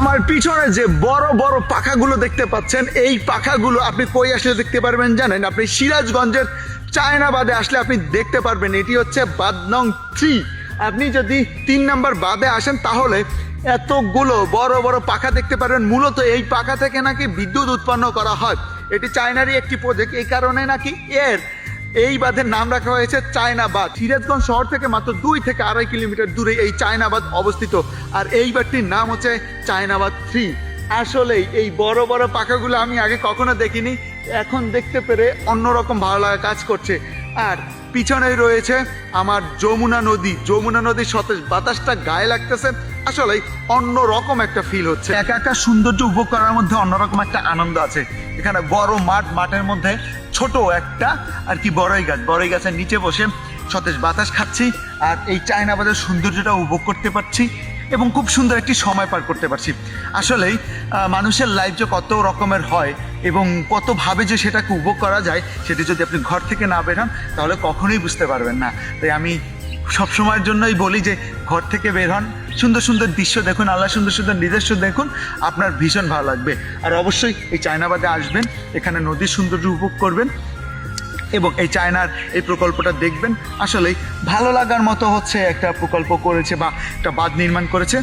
আমার পিছনে যে বড় বড় পাখাগুলো দেখতে পাচ্ছেন, এই পাখাগুলো আপনি কই আসলে দেখতে পারবেন জানেন? আপনি সিরাজগঞ্জের চায়নাবাদে আসলে আপনি দেখতে পারবেন। এটি হচ্ছে বাঁধ নং 3। আপনি যদি 3 নম্বর বাঁধে আসেন তাহলে এতগুলো বড় বড় পাখা দেখতে পারবেন। মূলত এই পাখা থেকে নাকি বিদ্যুৎ উৎপন্ন করা হয়। এটি চায়নারই একটি প্রজেক্ট, এই কারণে নাকি এই বাঁধের নাম রাখা হয়েছে চায়নাবাদ। সিরাজগঞ্জ শহর থেকে মাত্র 2 থেকে 2.5 কিলোমিটার দূরে এই চায়নাবাদ অবস্থিত। আর এই বাঁধটির নাম হচ্ছে চায়নাবাদ 3। আসলেই এই বড় বড় পাখাগুলো আমি আগে কখনো দেখিনি, এখন দেখতে পেরে অন্যরকম ভালো লাগা কাজ করছে। আর পিছনেই রয়েছে আমার যমুনা নদী। যমুনা নদীর সতেজ বাতাসটা গায়ে লাগতেছে, আসলে অন্যরকম একটা ফিল হচ্ছে। একা একা সৌন্দর্য উপভোগ করার মধ্যে অন্যরকম একটা আনন্দ আছে। এখানে বড় মাঠ, মাঠের মধ্যে ছোট একটা আর কি বড়ই গাছ, বড়ই গাছের নিচে বসে সতেজ বাতাস খাচ্ছি আর এই চায়নাবাদের সৌন্দর্যটা উপভোগ করতে পারছি এবং খুব সুন্দর একটি সময় পার করতে পারছি। আসলেই মানুষের লাইফ যে কত রকমের হয় এবং কতভাবে যে সেটাকে উপভোগ করা যায়, সেটি যদি আপনি ঘর থেকে না বের হন তাহলে কখনোই বুঝতে পারবেন না। তাই আমি সবসময়ের জন্যই বলি যে ঘর থেকে বের হন, সুন্দর সুন্দর দৃশ্য দেখুন, আল্লাহ সুন্দর সুন্দর নিজস্ব দেখুন, আপনার ভীষণ ভালো লাগবে। আর অবশ্যই এই চায়নাবাদে আসবেন, এখানে নদীর সৌন্দর্য উপভোগ করবেন এবং এই চায়নার এই প্রকল্পটা দেখবেন। আসলেই ভালো লাগার মতো হচ্ছে একটা প্রকল্প করেছে বা একটা বাঁধ নির্মাণ করেছে।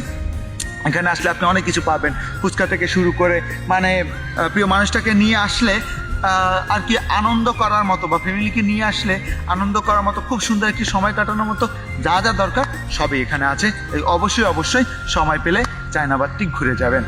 এখানে আসলে আপনি অনেক কিছু পাবেন, ফুচকা থেকে শুরু করে মানে প্রিয় মানুষটাকে নিয়ে আসলে আর কি আনন্দ করার মতো বা ফ্যামিলিকে নিয়ে আসলে আনন্দ করার মতো খুব সুন্দর একটি সময় কাটানোর মতো যা যা দরকার সবই এখানে আছে। অবশ্যই অবশ্যই সময় পেলে চায়নাবাদটি ঘুরে যাবেন।